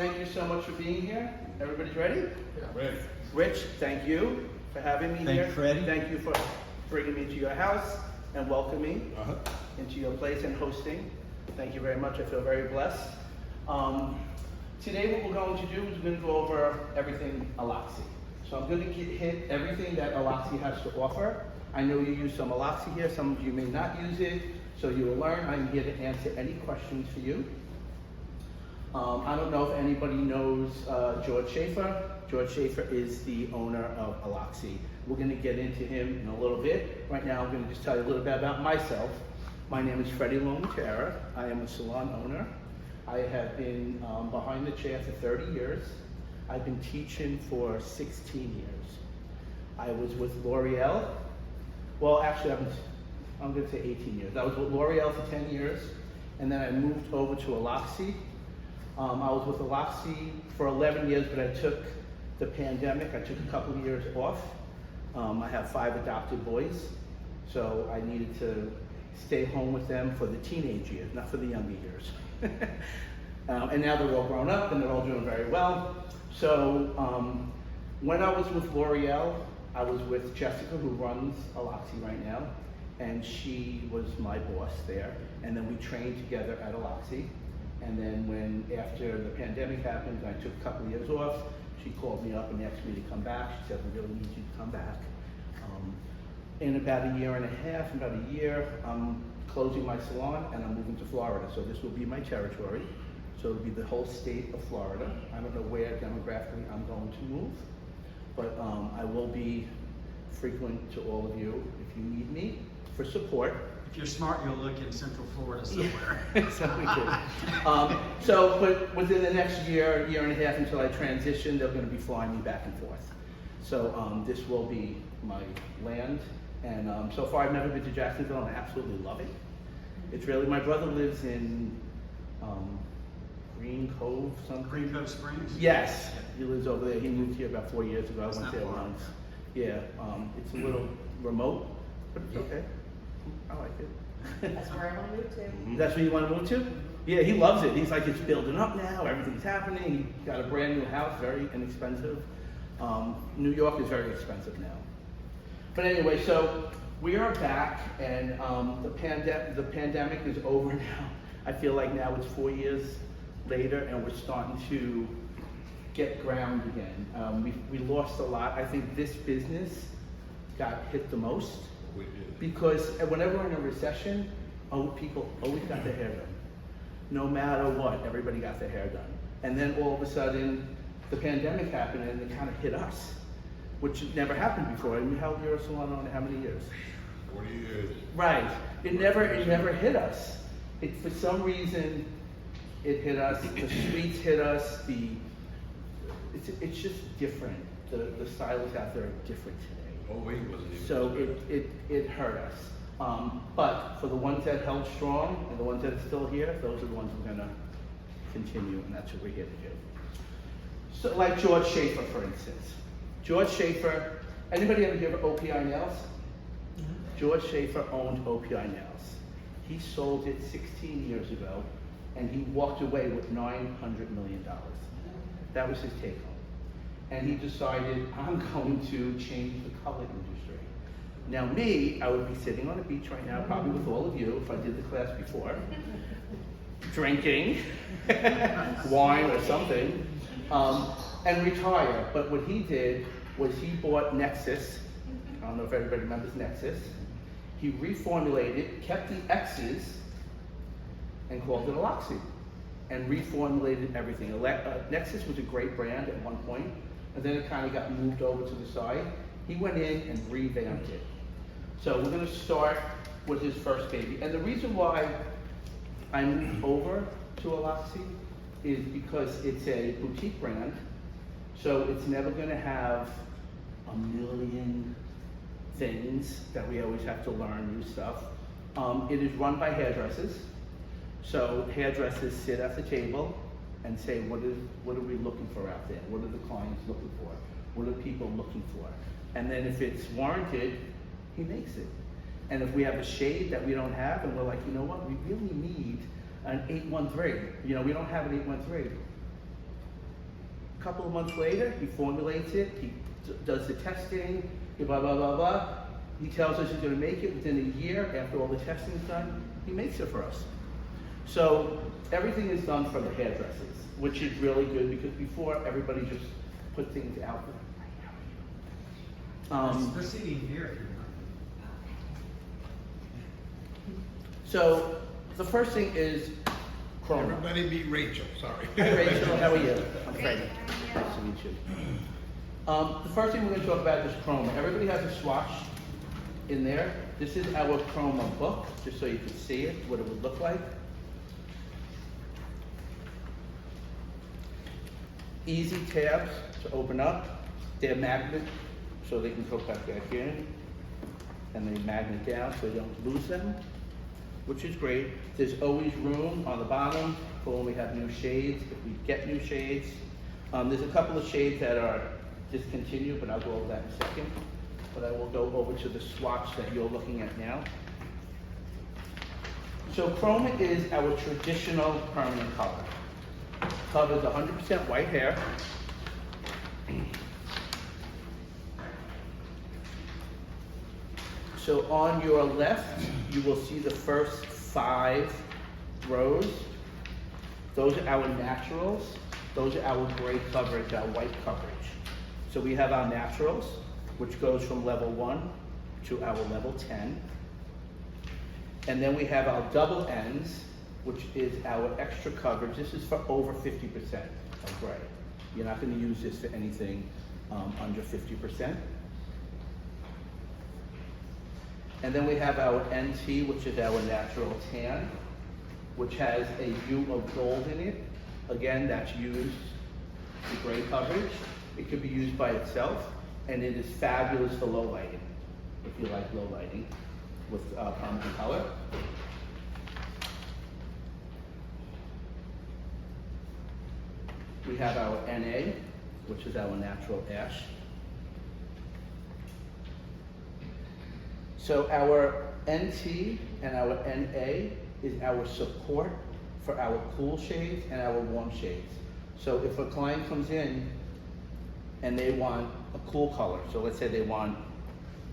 Thank you so much for being here. Everybody's ready? Yeah. Ready. Rich, thank you for having me here. Thank you, Freddie. Thank you for bringing me to your house and welcoming me into your place and hosting. Thank you very much. I feel very blessed. Today what we're going to do is we're going to go over everything Aloxxi. So I'm going to hit everything that Aloxxi has to offer. I know you use some Aloxxi here. Some of you may not use it. So you will learn. I'm here to answer any questions for you. I don't know if anybody knows George Schaefer. George Schaefer is the owner of Aloxxi. We're going to get into him in a little bit. Right now I'm going to just tell you a little bit about myself. My name is Freddy LongMattera. I am a salon owner. I have been behind the chair for 30 years. I've been teaching for 16 years. I was with L'Oreal. Well, actually, I'm going to say 18 years. I was with L'Oreal for 10 years, and then I moved over to Aloxxi. I was with Aloxxi for 11 years, but I took the pandemic. I took a couple of years off. I have 5 adopted boys, so I needed to stay home with them for the teenage years, not for the younger years. And now they're all grown up and they're all doing very well. So when I was with L'Oreal, I was with Jessica, who runs Aloxxi right now, and she was my boss there. And then we trained together at Aloxxi. And then after the pandemic happened, I took a couple of years off. She called me up and asked me to come back. She said, we really need you to come back. In about a year and a half, about a year, I'm closing my salon and I'm moving to Florida. So this will be my territory. So it'll be the whole state of Florida. I don't know where demographically I'm going to move, but I will be frequent to all of you if you need me for support. If you're smart, you'll look in Central Florida somewhere. Yeah, so we could. But within the next year and a half until I transition, they're going to be flying me back and forth. So this will be my land. And so far I've never been to Jacksonville and I absolutely love it. It's really, my brother lives in Green Cove, something. Green Cove Springs? Yes, he lives over there. He moved here about 4 years ago. I went there far. once. Yeah, it's a little remote, but it's okay. I like it. That's where I want to move to. That's where you want to move to? Yeah, he loves it. He's like, it's building up now, everything's happening. He got a brand new house, very inexpensive. New York is very expensive now. But anyway, so we are back, and the pandemic is over now. I feel like now it's 4 years later, and we're starting to get ground again. We lost a lot. I think this business got hit the most. We did. Because whenever we're in a recession, people always got their hair done. No matter what, everybody got their hair done. And then all of a sudden, the pandemic happened and it kind of hit us, which never happened before. I mean, you're a salon owner, how many years? 40 years. Right. It never hit us. For some reason, it hit us. The streets hit us. It's just different. The stylists out there are different today. Oh, wait, wasn't even. So it hurt us. But for the ones that held strong and the ones that are still here, those are the ones we're gonna continue, and that's what we're here to do. So like George Schaefer, for instance. George Schaefer, anybody ever hear of OPI Nails? George Schaefer owned OPI Nails. He sold it 16 years ago, and he walked away with $900 million. That was his take home. And he decided, I'm going to change the color industry. Now me, I would be sitting on a beach right now, probably with all of you, if I did the class before, drinking wine or something, and retire. But what he did was he bought Nexus. I don't know if everybody remembers Nexus. He reformulated, kept the X's, and called it Aloxxi, and reformulated everything. Nexus was a great brand at one point, and then it kind of got moved over to the side. He went in and revamped it. So we're going to start with his first baby. And the reason why I moved over to Aloxxi is because it's a boutique brand, so it's never going to have a million things that we always have to learn new stuff. It is run by hairdressers. So hairdressers sit at the table and say, what are we looking for out there? What are the clients looking for? What are people looking for? And then if it's warranted, he makes it. And if we have a shade that we don't have, and we're like, you know what, we really need an 813. You know, we don't have an 813. A couple of months later, he formulates it, he does the testing, he blah, blah, blah, blah. He tells us he's gonna make it within a year after all the testing is done, he makes it for us. So everything is done for the hairdressers, which is really good because before everybody just put things out there. They're sitting here if you want. So the first thing is CHROMA. Everybody meet Rachel, sorry. Hi Rachel, how are you? I'm Great, Freddy. how are you? Nice to meet you. The first thing we're going to talk about is CHROMA. Everybody has a swatch in there. This is our CHROMA book, just so you can see it, what it would look like. Easy tabs to open up. They're magnet, so they can go back in. And they magnet down so you don't lose them, which is great. There's always room on the bottom for when we have new shades, if we get new shades. There's a couple of shades that are discontinued, but I'll go over that in a second. But I will go over to the swatch that you're looking at now. So CHROMA is our traditional permanent color. Covers 100% white hair. So on your left, you will see the first 5 rows. Those are our naturals. Those are our gray coverage, our white coverage. So we have our naturals, which goes from level 1 to our level 10. And then we have our double ends, which is our extra coverage. This is for over 50% of gray. You're not going to use this for anything under 50%. And then we have our NT, which is our natural tan, which has a hue of gold in it. Again, that's used for gray coverage. It could be used by itself, and it is fabulous for low lighting, if you like low lighting with permanent color. We have our NA, which is our natural ash. So our NT and our NA is our support for our cool shades and our warm shades. So if a client comes in and they want a cool color, so let's say they want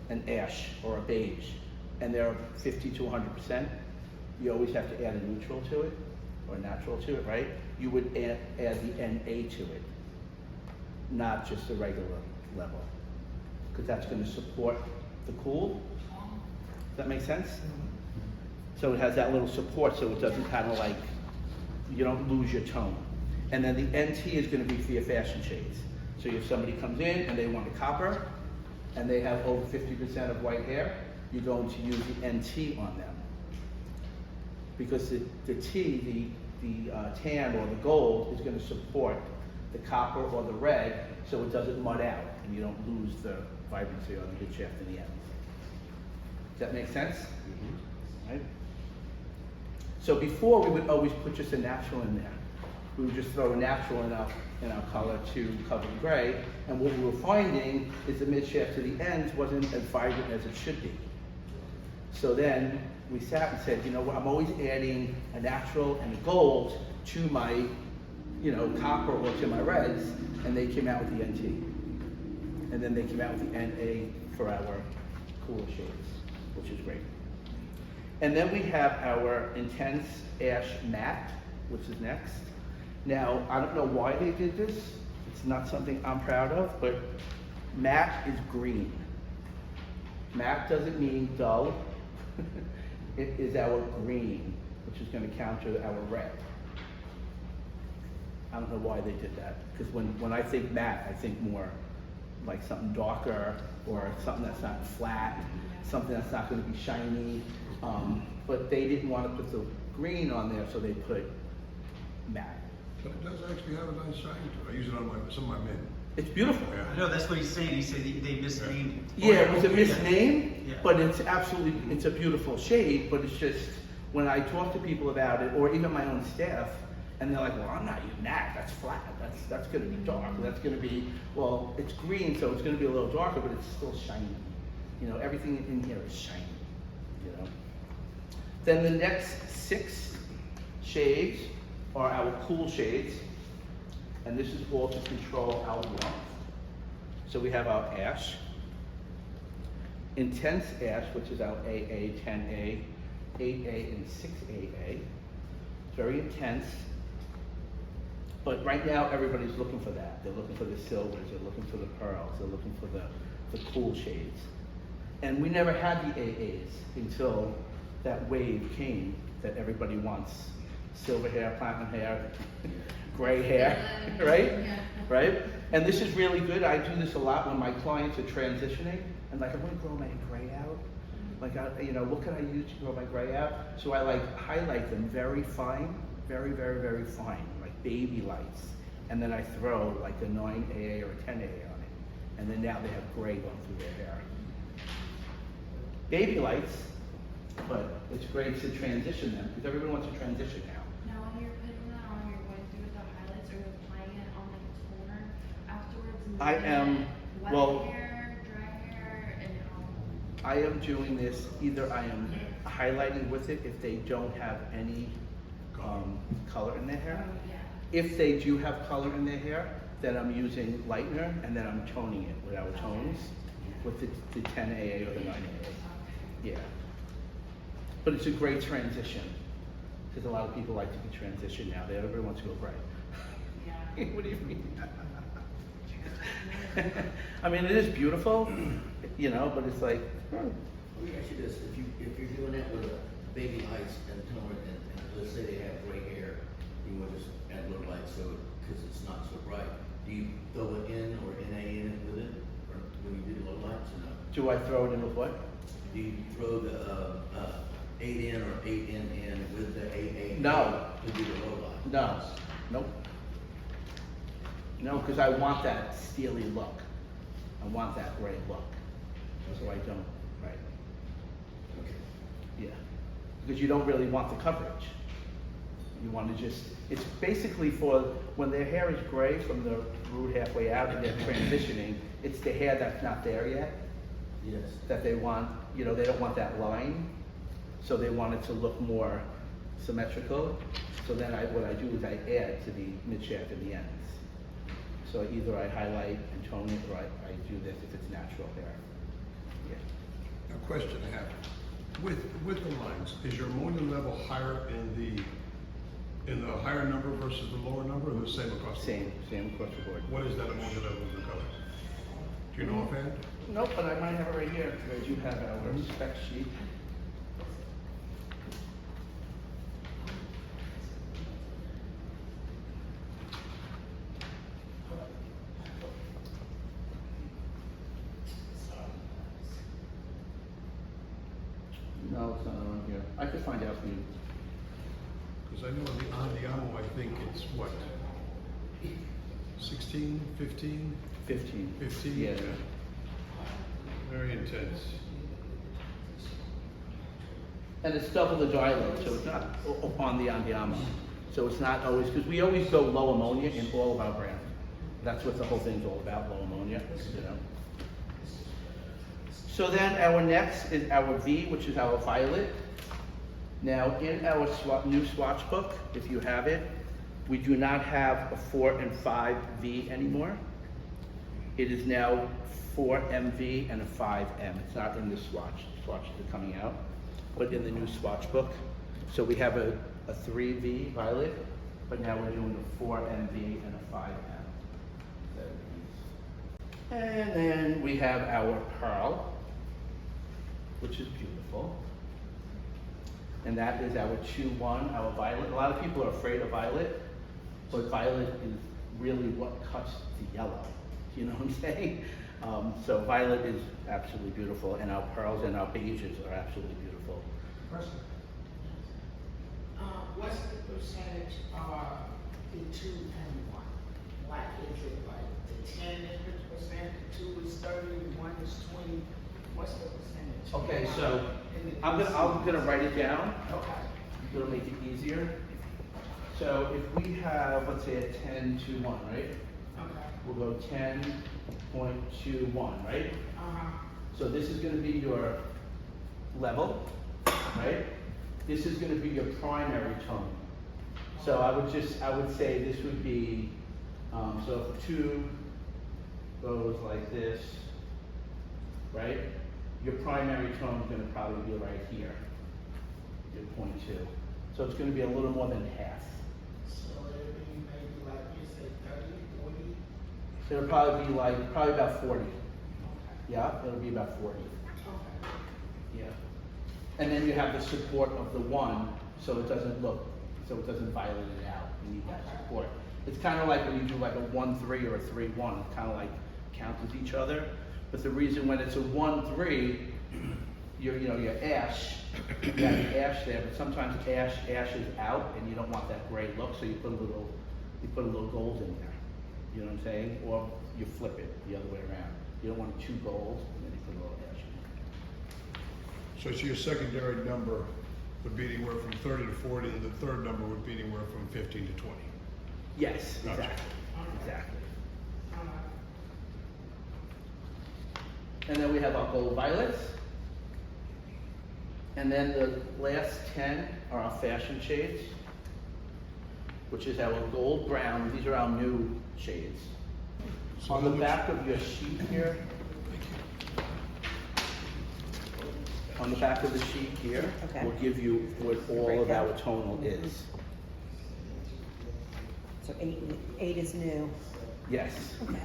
an ash or a beige, and they're 50 to 100%, you always have to add a neutral to it, or a natural to it, right? You would add the NA to it, not just the regular level, because that's going to support the cool. Does that make sense? So it has that little support, so it doesn't kind of like, you don't lose your tone. And then the NT is going to be for your fashion shades. So if somebody comes in and they want a copper, and they have over 50% of white hair, you're going to use the NT on them. Because the T, the tan or the gold, is going to support the copper or the red, so it doesn't mud out, and you don't lose the vibrancy on the mid shaft in the end. Does that make sense? Mm-hmm. Right? So before, we would always put just a natural in there. We would just throw a natural in our color to cover the gray, and what we were finding is the mid shaft to the ends wasn't as vibrant as it should be. So then we sat and said, you know what, I'm always adding a natural and a gold to my, copper or to my reds, and they came out with the NT. And then they came out with the NA for our cooler shades, which is great. And then we have our intense ash matte, which is next. Now, I don't know why they did this. It's not something I'm proud of, but matte is green. Matte doesn't mean dull. It is our green, which is going to counter our red. I don't know why they did that, because when I think matte, I think more like something darker, or something that's not flat, something that's not going to be shiny. But they didn't want to put the green on there, so they put matte. But it does actually have a nice shine to it. I use it on some of my men. It's beautiful. Yeah. I know, that's what he's saying. He said they misnamed it. Yeah, it was a misname, Yeah. but it's a beautiful shade, but it's just, when I talk to people about it, or even my own staff, and they're like, well, I'm not using that, that's flat, that's gonna be dark, that's gonna be, well, it's green, so it's gonna be a little darker, but it's still shiny. Everything in here is shiny, Then the next 6 shades are our cool shades. and this is all to control our warmth. So we have our ash, intense ash, which is our AA, 10A, 8A, and 6AA. Very intense. But right now, everybody's looking for that. They're looking for the silvers, they're looking for the pearls, they're looking for the cool shades. And we never had the AAs until that wave came that everybody wants. Silver hair, platinum hair, gray hair, right? Yeah. Right? And this is really good. I do this a lot when my clients are transitioning. And like, I want to grow my gray out. Like, what can I use to grow my gray out? So I like highlight them very fine, very, very, very fine, like baby lights. And then I throw like a 9AA or a 10AA on it. And then now they have gray going through their hair. Baby lights, but it's great to transition them because everyone wants to transition now. Now when you're putting that on, you're going through with the highlights, or you're applying it on like a toner afterwards? And I moving am, it, wet well, hair, dry hair, and I am doing this, either I am highlighting with it if they don't have any color in their hair. yeah. If they do have color in their hair, then I'm using lightener and then I'm toning it with our tones with the 10AA or the 9AA. Yeah. But it's a great transition because a lot of people like to be transitioned now. Everybody wants to go gray. Yeah. What do you mean? I mean, it is beautiful, but it's like, Let me ask you this, if you're doing that with baby lights and tone it, and let's say they have gray hair, you want to just add a little light so, because it's not so bright, do you throw it in or NA in it with it, or when you do the low lights or no? do I throw it in with what? Do you throw the 8 in or 8 in with the AA? No. To do the low light? No, nope. No, because I want that steely look. I want that gray look. So I don't, right? Okay. Yeah. Because you don't really want the coverage. You want to just, it's basically for when their hair is gray from the root halfway out and they're transitioning, it's the hair that's not there yet Yes. that they want, they don't want that line. So they want it to look more symmetrical. So then what I do is I add to the mid shaft and the ends. So either I highlight and tone it, or I do this if it's natural hair. Yeah. A question I have, with the lines, is your molding level higher in the higher number versus the lower number, or the same across the board? Same across the board. What is that molding level of the color? Do you know offhand? Nope, but I might have it right here. I do have our spec sheet. No, it's not on here. I could find out for you. Because I know the Andiamo, I think it's what? 16, 15? 15. 15? Yeah. Very intense. And it's double the dry load, so it's not on the Andiamo. So it's not always, because we always go low ammonia in all of our brands. That's what the whole thing's all about, low ammonia, So then our next is our V, which is our violet. Now in our new swatch book, if you have it, we do not have a 4 and 5 V anymore. It is now 4 MV and a 5 M. It's not in the swatches are coming out, but in the new swatch book. So we have a 3 V violet, but now we're doing a 4 MV and a 5 M. And then we have our pearl, which is beautiful. And that is our 2-1, our violet. A lot of people are afraid of violet, but violet is really what cuts the yellow. You know what I'm saying? So violet is absolutely beautiful, and our pearls and our beiges are absolutely beautiful. Question. What's the percentage of the 2 and 1? Like, is it like the 10 is 50%, the 2 is 30, the 1 is 20? What's the percentage? Okay, so I'm gonna write it down. Okay. It'll make it easier. So if we have, let's say a 10-2-1, right? Okay. We'll go 10.21, right? Uh-huh. So this is gonna be your level, right? This is gonna be your primary tone. So I would say this would be So if 2 goes like this, right? Your primary tone is gonna probably be right here, your 0.2. So it's gonna be a little more than half. So it'll be maybe like you said, 30, 40? It'll probably be like, probably about 40. Okay. Yeah, it'll be about 40. Okay. Yeah. And then you have the support of the 1, so it doesn't violate it out. You need that support. It's kind of like when you do like a 1-3 or a 3-1, it kind of like counters each other. But the reason when it's a 1-3, your ash, you got the ash there, but sometimes ash is out and you don't want that gray look, so you put a little gold in there. You know what I'm saying? Or you flip it the other way around. You don't want 2 gold, and then you put a little ash in there. So your secondary number would be anywhere from 30 to 40, and the third number would be anywhere from 15 to 20. Yes, Gotcha. exactly. Exactly. Alright. And then we have our gold violets. And then the last 10 are our fashion shades, which is our gold brown. These are our new shades. So On the how much- back of your sheet here, on the back of the sheet here, Okay. will give you what all of our tonal is. So eight is new. Yes, Okay.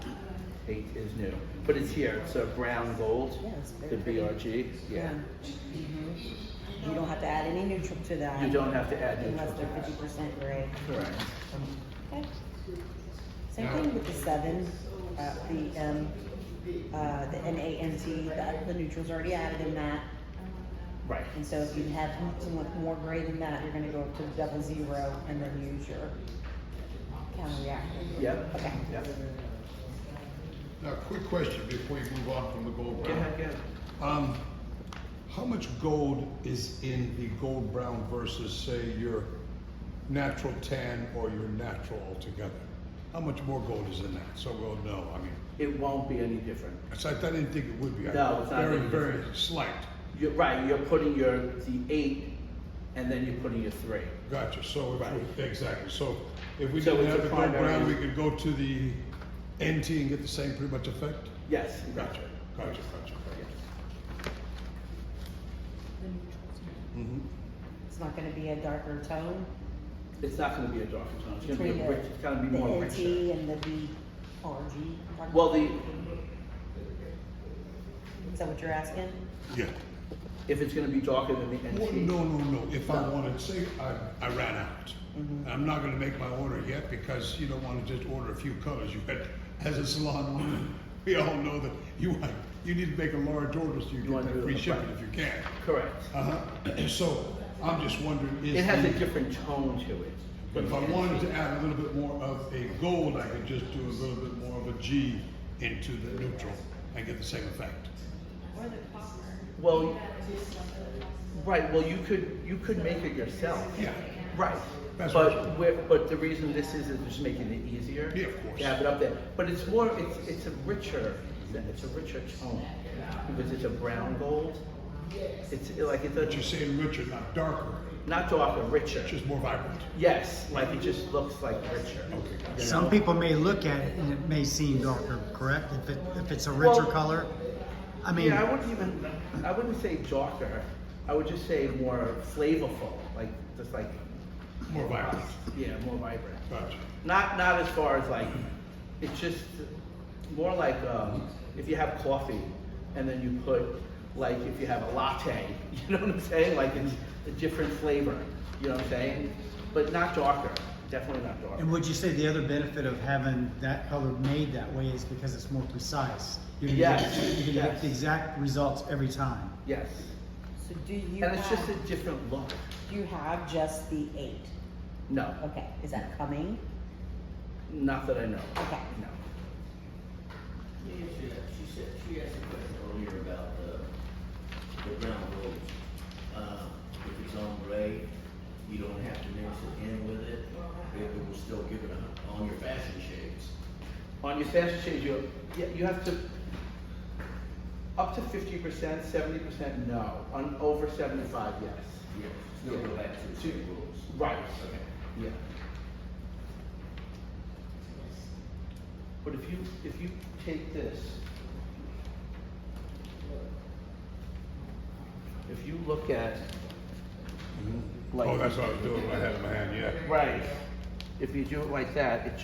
8 is new, but it's here. It's a brown gold, Yeah, it's the very pretty. BRG. Yeah. Mhm. You don't have to add any neutral to that. You don't have to add Unless neutral they're to that. 50% gray. Correct. Okay. Same thing with the 7, the NANT, the neutral's already added in that. Right. And so if you have something with more gray than that, you're gonna go up to 00 and then use your counter reactant. Yep. Okay. Yep. Now, quick question before you move on from the gold Go brown. ahead, go ahead. How much gold is in the gold brown versus, say, your natural tan or your natural altogether? How much more gold is in that? So we'll know. I mean, It won't be any different. I didn't think it would be. No, it's not Very, any very different. slight. You're right, you're putting the 8, and then you're putting your 3. Gotcha. So, Right. exactly. So if we So didn't it's have a the gold primary- brown, we could go to the NT and get the same pretty much effect? Yes, Gotcha, exactly. gotcha. Mm-hmm. It's not gonna be a darker tone It's not gonna be a darker tone, it's gonna be between a rich, it's gonna be the more NT richer. and the BRG. Well, Is that what you're asking? Yeah. if it's gonna be darker than the Well, NT. no. If I No. wanted, say, I ran out. I'm not gonna make my order yet because you don't wanna just order a few colors. You had, as a salon owner, we all know that you need to make a large order so you get wanna that do free it shipping right. if you can. Correct. So, I'm just wondering, It has a different tone to it. but if I wanted to add a little bit more of a gold, I could just do a little bit more of a G into the neutral and get the same effect. Or the copper. Well, right, well, you could make it yourself. Yeah. Right, That's but what but the reason this is just making it easier. Yeah, of course. To have it up there, but it's a richer tone, because it's a brown gold. It's like it's But you're saying richer, not darker, not darker, richer. just more vibrant. Yes, like it just looks like richer. Okay, gotcha. you Some know? people may look at it and it may seem darker, correct? If it's a richer Well, color? I mean, Yeah, I wouldn't say darker, I would just say more flavorful, like, just like, More vibrant. yeah, more vibrant. Gotcha. Not as far as like, it's just more like, if you have coffee and then you put, like, if you have a latte, you know what I'm saying? Like, it's a different flavor, you know what I'm saying? But not darker, definitely not darker. and would you say the other benefit of having that color made that way is because it's more precise? You're gonna Yes, get- You're gonna yes. get the exact results every time. Yes, So do you and it's just a have, different look. do you have just the 8? No, Okay, is that coming? not that I know. of. Okay. No. Yeah, she asked a question earlier about the brown rose. If it's on gray, you don't have to mix it in with it. It will still give it on your fashion shades. On your fashion shades, you have to, up to 50%, 70% no. On over 75, yes. Yes. Still go back to the same rules. Right. Okay. Yeah. But if you take this, if you look at, like. Oh, that's what I was doing when I had it in my hand, yeah. Right. If you do it like that,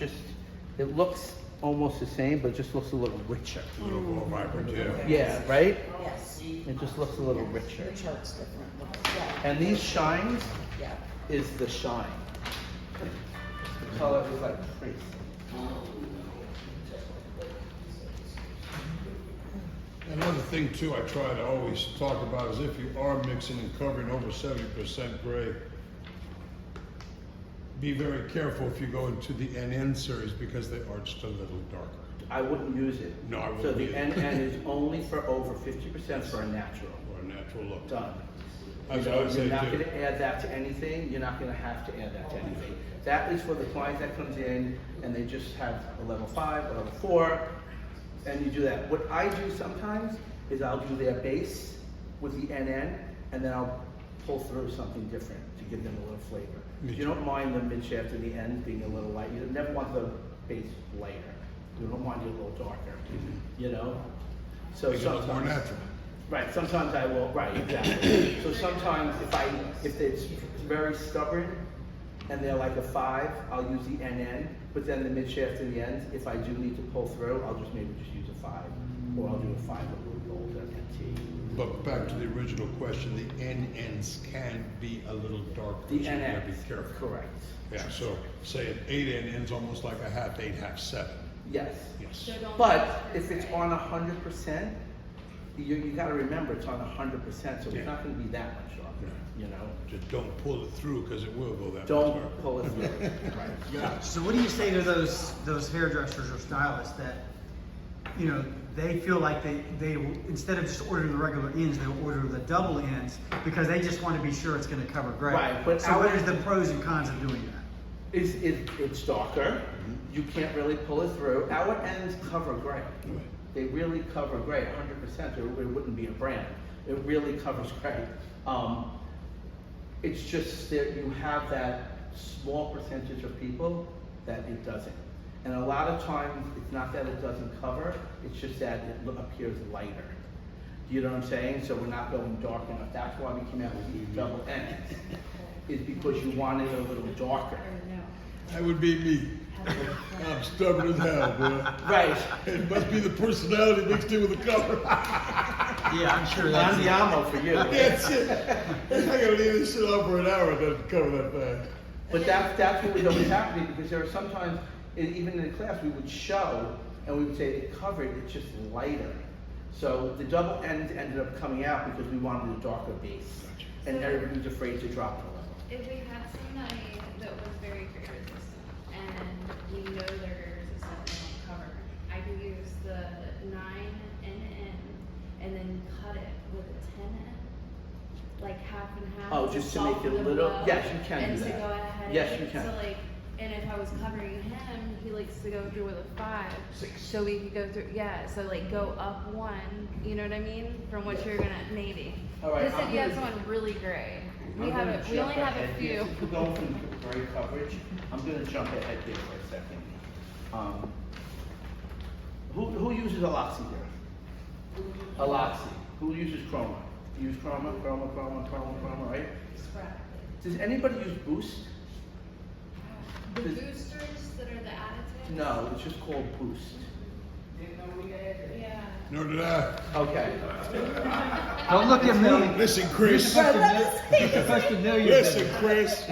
it looks almost the same, but it just looks a little richer. A little more vibrant, yeah. Yeah, right? Yes. It just looks a little richer. The chart's different. Yeah. And these shines Yeah. is the shine. The color is like crazy. Another thing too, I try to always talk about is if you are mixing and covering over 70% gray, be very careful if you go into the NN series because they are just a little darker. I wouldn't use it. No, I So wouldn't the either. NN is only for over 50% for a natural. Or a natural look. Done. That's You what I know, would you're say not too. gonna add that to anything, you're not gonna have to add that to anything. That is for the client that comes in and they just have a level 5, a level 4, and you do that. What I do sometimes is I'll do their base with the NN, and then I'll pull through something different to give them a little flavor. Me You don't mind the mid shaft and the ends being a little light, you never want the base lighter. You don't want it a little darker, you know? So Make it look more sometimes. natural. Right, sometimes I will, right, exactly. So sometimes if it's very stubborn and they're like a 5, I'll use the NN, but then the mid shaft and the ends, if I do need to pull through, I'll just maybe just use a 5. Or I'll do a 5 with a little gold NT. But back to the original question, the NNs can be a little darker. The so you gotta NN, be careful. correct. Yeah, so say an 8 NN's almost like a half 8, half 7. Yes. Yes. So don't But mix if it's gray. on 100%, you gotta remember it's on 100%, so Yeah. it's not gonna be that much darker, you know? Just don't pull it through because it will go that much Don't darker. pull it through. Right. Yeah. So what do you say to those hairdressers or stylists that, you know, they feel like they will, instead of just ordering the regular ends, they'll order the double ends because they just want to be sure it's going to cover gray. Right, but so what our- is the pros and cons of doing that? It's darker, you can't really pull it through. Our ends cover gray. They really cover gray, 100%, or it wouldn't be a brand. It really covers gray. It's just that you have that small percentage of people that it doesn't. And a lot of times, it's not that it doesn't cover, it's just that it appears lighter. You know what I'm saying? So we're not going dark enough. That's why we came out with these double ends, is because you want it a little darker. That would be me. I'm stubborn as hell, boy. Right. It must be the personality mixed in with the color. Yeah, I'm sure that's it. Andiamo for you. That's it. I gotta leave this shit on for an hour. It doesn't cover that fast. But that's what was always happening, because there were sometimes, even in the class, we would show, and we would say it covered, it's just lighter. So the double ends ended up coming out because we wanted a darker base. And everybody was afraid to drop it a level. If we had somebody that was very gray resistant, and we know they're gray resistant and don't cover, I could use the 9 NN and then cut it with a 10N, like half and half. Oh, just to make it a soften the little- blow, yes, you can do and that. to go ahead. Yes, and you can. So like, and if I was covering him, he likes to go through with a 5. 6. So we could go through, yeah, so like go up 1, you know what I mean? From what you're gonna, maybe. All right, Just if I'm you have gonna- someone really gray. We I'm have gonna it, we jump only have ahead a here. few. Since we're going from gray coverage, I'm gonna jump ahead here for a second. Who uses Aloxxi here? Aloxxi. Who uses CHROMA? You use CHROMA, right? Does anybody use Boost? The Does- boosters that are the additives? No, it's just called Boost. Didn't know we had it. Yeah. Nor did I. Okay. Don't look at me. Listen, Chris. You're supposed to know your Listen, business. Chris.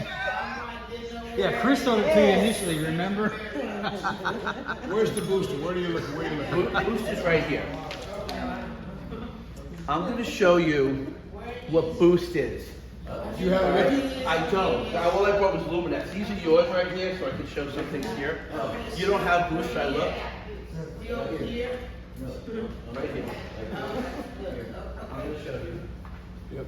Yeah, Chris told it to you initially, remember? Where's the booster? Where are you looking? Where are you looking? Boost is right here. I'm gonna show you what Boost is. You have it with you? I don't. All I brought was Luminex. These are yours right here, so I can show some things here. You don't have Boost, I look. Right here. I'm gonna show you. Yep.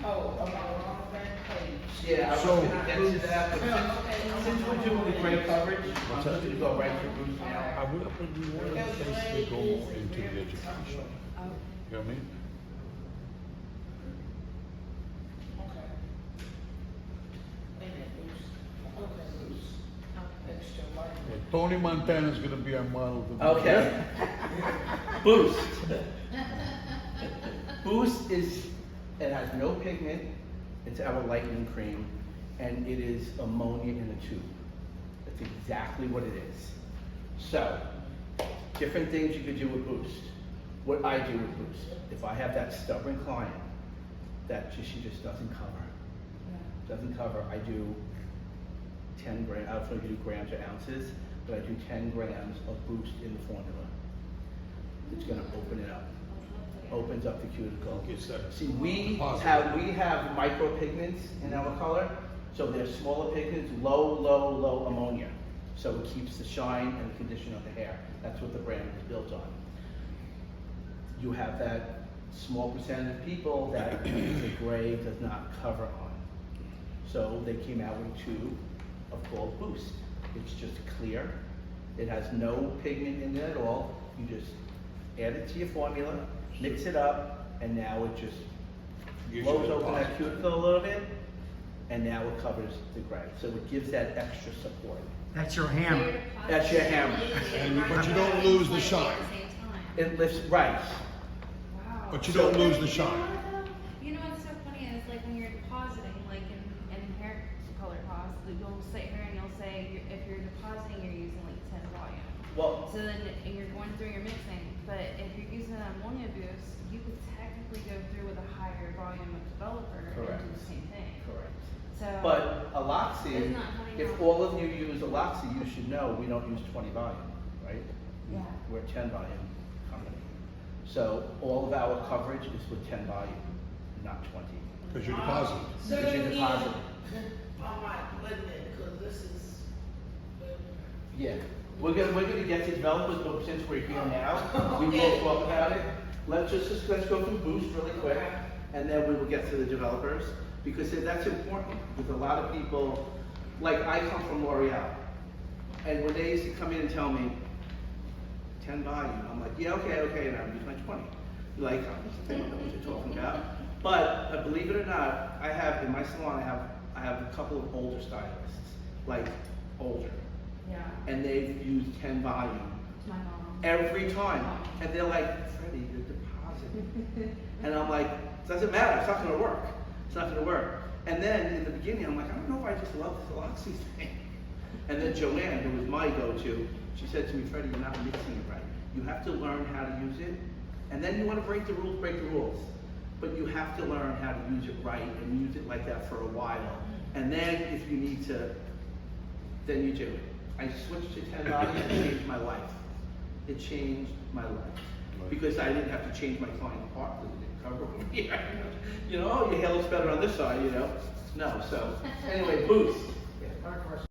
Oh, I'm on the wrong back page. Yeah, I was So- gonna get to that, but since we're doing the gray coverage, I'm just gonna go right to Boost now. I will basically go more into the education. You know what I mean? And it was, okay, it was extra Tony Montana's gonna be our model. Okay. Boost. Boost is, it has no pigment, it's our lightening cream, and it is ammonia in a tube. That's exactly what it is. So, different things you could do with Boost. What I do with Boost, if I have that stubborn client that she just doesn't cover, I do 10 grams, I don't know if you do grams or ounces, but I do 10 grams of Boost in the formula. It's gonna open it up. Opens up the cuticle. Gets that See, we positive. have micropigments in our color, so they're smaller pigments, low ammonia. So it keeps the shine and the condition of the hair. That's what the brand is built on. You have that small percentage of people that the gray does not cover on. So they came out with a tube called Boost. It's just clear. It has no pigment in it at all. You just add it to your formula, mix it up, and now it just blows open that cuticle a little bit, and now it covers the gray. So it gives that extra support. That's your hammer. That's your hammer. But you don't lose the shine. At the same time. It lifts, right. Wow. But you don't lose the shine. You know what's so funny is like when you're depositing, like in hair color class, you'll sit here and you'll say if you're depositing, you're using like 10 volume. Well, So then and you're going through your mixing, but if you're using an ammonia boost, you could technically go through with a higher volume of developer Correct. and do the same thing. correct. So But Aloxxi, It's not honey if milk. all of you use Aloxxi, you should know we don't use 20 volume, right? Yeah. We're a 10 volume company. So all of our coverage is with 10 volume, not 20. Because you're depositing. So Because you you're need, depositing. I might let it, cause this is. Yeah, we're gonna get to developers, but since we're here now, we will talk about it. Let's go through Boost really quick, and then we will get to the developers, because that's important, because a lot of people, like I come from L'Oreal, and when they used to come in and tell me, 10 volume, I'm like, yeah, okay, and I'm using my 20. Like, I don't know what you're talking about. But believe it or not, I have, in my salon, I have a couple of older stylists, like older. yeah, And they've used 10 volume it's my mom. every time. And they're like, Freddie, you're depositing. And I'm like, doesn't matter, it's not gonna work. It's not gonna work. And then in the beginning, I'm like, I don't know if I just love this Aloxxi thing. And then Joanne, who was my go-to, she said to me, Freddie, you're not mixing it right. You have to learn how to use it. And then you wanna break the rules. But you have to learn how to use it right and use it like that for a while. And then if you need to, then you do it. I switched to 10 volume and it changed my life. It changed my life. Because I didn't have to change my client part because it didn't cover over here. You know, oh, your hair looks better on this side, you know? No, so, anyway, Boost.